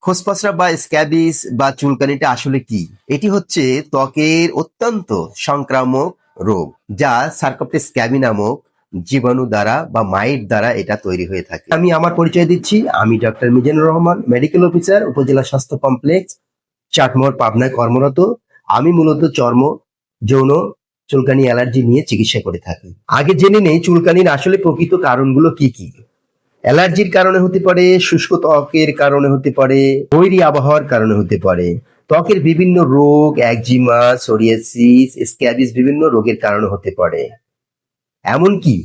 খোসপসরা বা স্ক্যাবিস বা চুলকানিটা আসলে কি? এটি হচ্ছে ত্বকের অত্যন্ত সংক্রামক রোগ, যা সার্কোপ্টেস স্ক্যাবি নামক জীবাণু দ্বারা বা মাইট দ্বারা এটা তৈরি হয়ে থাকে। আমি আমার পরিচয় দিচ্ছি। আমি doctor Mizanur Rahman, medical officer, উপজেলা স্বাস্থ্য কমপ্লেক্স, চাটমোহর, পাবনায় কর্মরত। আমি মূলত চর্ম, যৌন, চুলকানি, অ্যালার্জি নিয়ে চিকিৎসা করে থাকি। আগে জেনে নেই চুলকানির আসলে প্রকৃত কারণগুলো কি কি। অ্যালার্জির কারণে হতে পারে, শুষ্ক ত্বকের কারণে হতে পারে, বৈরী আবহাওয়ার কারণে হতে পারে, ত্বকের বিভিন্ন রোগ, একজিমা, সোরিয়াসিস, স্ক্যাবিস বিভিন্ন রোগের কারণে হতে পারে। এমনকি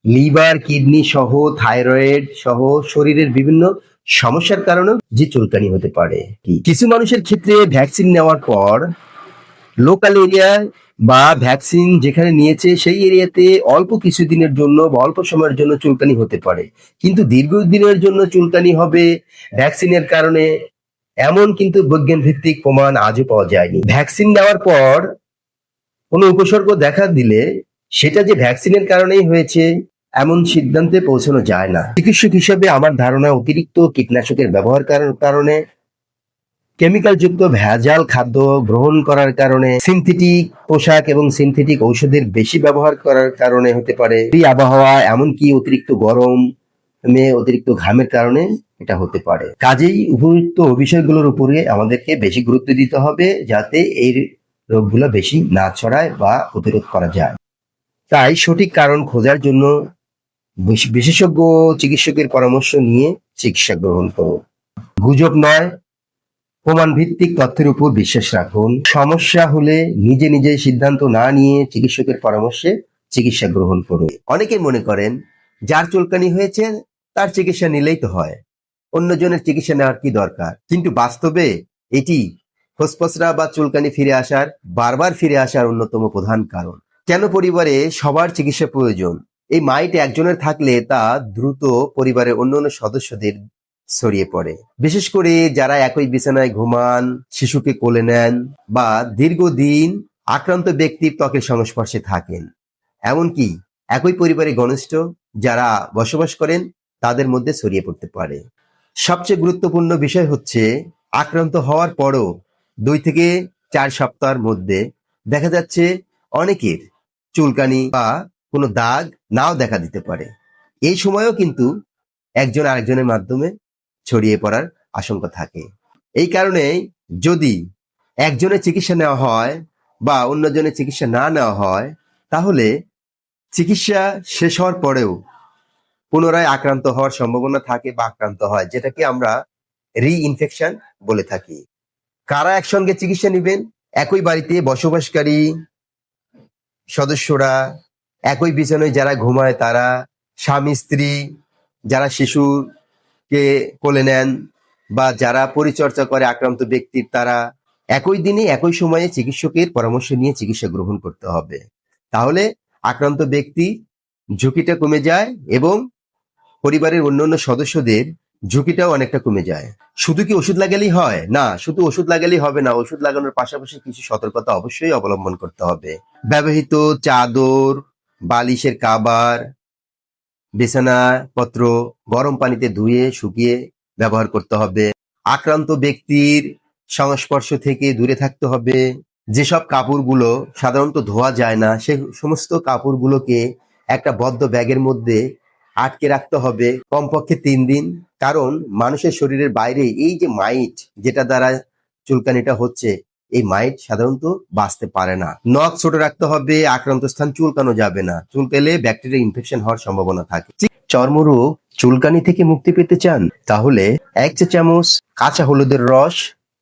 লিভার, কিডনি সহ, থাইরয়েড সহ শরীরের বিভিন্ন সমস্যার কারণেও যে চুলকানি হতে পারে। কিছু মানুষের ক্ষেত্রে ভ্যাকসিন নেওয়ার পর লোকাল এরিয়ায় বা ভ্যাকসিন যেখানে নিয়েছে সেই এরিয়াতে অল্প কিছুদিনের জন্য বা অল্প সময়ের জন্য চুলকানি হতে পারে, কিন্তু দীর্ঘদিনের জন্য চুলকানি হবে ভ্যাকসিনের কারণে, এমন কিন্তু বিজ্ঞান ভিত্তিক প্রমাণ আজও পাওয়া যায়নি। ভ্যাকসিন নেওয়ার পর কোনো উপসর্গ দেখা দিলে সেটা যে ভ্যাকসিনের কারণেই হয়েছে এমন সিদ্ধান্তে পৌঁছানো যায় না। চিকিৎসক হিসেবে আমার ধারণা, অতিরিক্ত কীটনাশকের ব্যবহার কারণে, কেমিক্যাল যুক্ত ভেজাল খাদ্য গ্রহণ করার কারণে, সিনথেটিক পোশাক এবং সিনথেটিক ঔষধের বেশি ব্যবহার করার কারণে হতে পারে, এই আবহাওয়া, এমনকি অতিরিক্ত গরম, অতিরিক্ত ঘামের কারণে এটা হতে পারে। কাজেই উপযুক্ত বিষয়গুলোর উপরে আমাদেরকে বেশি গুরুত্ব দিতে হবে, যাতে এই রোগগুলো বেশি না ছড়ায় বা প্রতিরোধ করা যায়। তাই সঠিক কারণ খোঁজার জন্য বিশেষজ্ঞ চিকিৎসকের পরামর্শ নিয়ে চিকিৎসা গ্রহণ করুন। গুজব নয়, প্রমাণ ভিত্তিক তথ্যের উপর বিশ্বাস রাখুন। সমস্যা হলে নিজে নিজে সিদ্ধান্ত না নিয়ে চিকিৎসকের পরামর্শে চিকিৎসা গ্রহণ করুন। অনেকে মনে করেন যার চুলকানি হয়েছে তার চিকিৎসা নিলেই তো হয়, অন্যজনের চিকিৎসা নেওয়ার কি দরকার। কিন্তু বাস্তবে এটি খোসপসরা বা চুলকানি ফিরে আসার, বারবার ফিরে আসার অন্যতম প্রধান কারণ। কেন পরিবারে সবার চিকিৎসা প্রয়োজন? এই মাইট একজনের থাকলে তা দ্রুত পরিবারের অন্যান্য সদস্যদের ছড়িয়ে পড়ে, বিশেষ করে যারা একই বিছানায় ঘুমান, শিশুকে কোলে নেন বা দীর্ঘদিন আক্রান্ত ব্যক্তির ত্বকের সংস্পর্শে থাকেন। এমনকি একই পরিবারে ঘনিষ্ঠ যারা বসবাস করেন তাদের মধ্যে ছড়িয়ে পড়তে পারে। সবচেয়ে গুরুত্বপূর্ণ বিষয় হচ্ছে, আক্রান্ত হওয়ার পরও 2 থেকে 4 সপ্তাহের মধ্যে দেখা যাচ্ছে অনেকের চুলকানি বা কোনো দাগ নাও দেখা দিতে পারে। এই সময়ও কিন্তু একজন আরেকজনের মাধ্যমে ছড়িয়ে পড়ার আশঙ্কা থাকে। এই কারণে যদি একজনের চিকিৎসা নেওয়া হয় বা অন্যজনের চিকিৎসা না নেওয়া হয়, তাহলে চিকিৎসা শেষ হওয়ার পরেও পুনরায় আক্রান্ত হওয়ার সম্ভাবনা থাকে বা আক্রান্ত হয়, যেটাকে আমরা রি-ইনফেকশন বলে থাকি। কারা একসঙ্গে চিকিৎসা নেবেন? একই বাড়িতে বসবাসকারী সদস্যরা, একই বিছানায় যারা ঘুমায় তারা, স্বামী স্ত্রী, যারা শিশুকে কোলে নেন বা যারা পরিচর্যা করে আক্রান্ত ব্যক্তির, তারা একই দিনে একই সময়ে চিকিৎসকের পরামর্শ নিয়ে চিকিৎসা গ্রহণ করতে হবে। তাহলে আক্রান্ত ব্যক্তি ঝুঁকিটা কমে যায় এবং পরিবারের অন্যান্য সদস্যদের ঝুঁকিটাও অনেকটা কমে যায়। শুধু কি ওষুধ লাগালেই হয়? না, শুধু ওষুধ লাগালেই হবে না। ওষুধ লাগানোর পাশাপাশি কিছু সতর্কতা অবশ্যই অবলম্বন করতে হবে। ব্যবহৃত চাদর, বালিশের কাভার, বিছানাপত্র গরম পানিতে ধুয়ে শুকিয়ে ব্যবহার করতে হবে। আক্রান্ত ব্যক্তির সংস্পর্শ থেকে দূরে থাকতে হবে। যেসব কাপড়গুলো সাধারণত ধোয়া যায় না, সে সমস্ত কাপড়গুলোকে একটা বদ্ধ ব্যাগের মধ্যে আটকে রাখতে হবে কমপক্ষে 3 দিন। কারণ মানুষের শরীরের বাইরে এই যে মাইট, যেটা দ্বারা চুলকানিটা হচ্ছে, এই মাইট সাধারণত বাঁচতে পারে না। নখ ছোট রাখতে হবে, আক্রান্ত স্থান চুলকানো যাবে না। চুলকালে ব্যাকটেরিয়া ইনফেকশন হওয়ার সম্ভাবনা থাকে। চর্মরোগ, চুলকানি থেকে মুক্তি পেতে চান? তাহলে 1 চা চামচ কাঁচা হলুদের রস,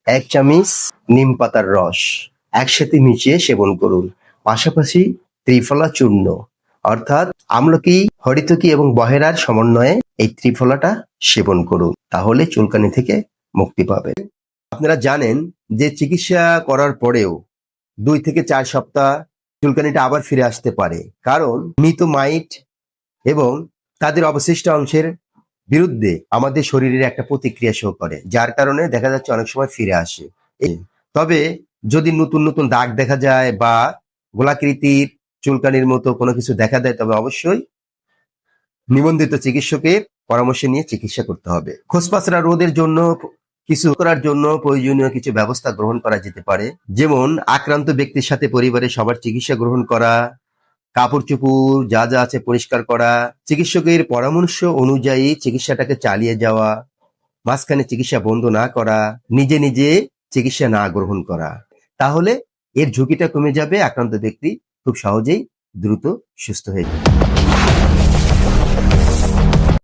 1 চামচ নিম পাতার রস একসাথে মিশিয়ে সেবন করুন। পাশাপাশি ত্রিফলা চূর্ণ অর্থাৎ আমলকি, হরিতকি এবং বহেরার সমন্বয়ে এই ত্রিফলাটা সেবন করুন। তাহলে চুলকানি থেকে মুক্তি পাবেন। আপনারা জানেন যে চিকিৎসা করার পরেও 2 থেকে 4 সপ্তাহ চুলকানিটা আবার ফিরে আসতে পারে, কারণ মৃত মাইট এবং তাদের অবশিষ্ট অংশের বিরুদ্ধে আমাদের শরীরের একটা প্রতিক্রিয়া শো করে, যার কারণে দেখা যাচ্ছে অনেক সময় ফিরে আসে। তবে যদি নতুন নতুন দাগ দেখা যায় বা গোলাকৃতির চুলকানির মতো কোনো কিছু দেখা দেয়, তবে অবশ্যই নিবন্ধিত চিকিৎসকের পরামর্শ নিয়ে চিকিৎসা করতে হবে। খোসপাসরা রোধের জন্য করার জন্য প্রয়োজনীয় কিছু ব্যবস্থা গ্রহণ করা যেতে পারে, যেমন আক্রান্ত ব্যক্তির সাথে পরিবারের সবার চিকিৎসা গ্রহণ করা, কাপড় চোপড় যা যা আছে পরিষ্কার করা, চিকিৎসকের পরামর্শ অনুযায়ী চিকিৎসাটাকে চালিয়ে যাওয়া, মাঝখানে চিকিৎসা বন্ধ না করা, নিজে নিজে চিকিৎসা না গ্রহণ করা। তাহলে এর ঝুঁকিটা কমে যাবে, আক্রান্ত ব্যক্তি খুব সহজেই দ্রুত সুস্থ হয়ে যাবে।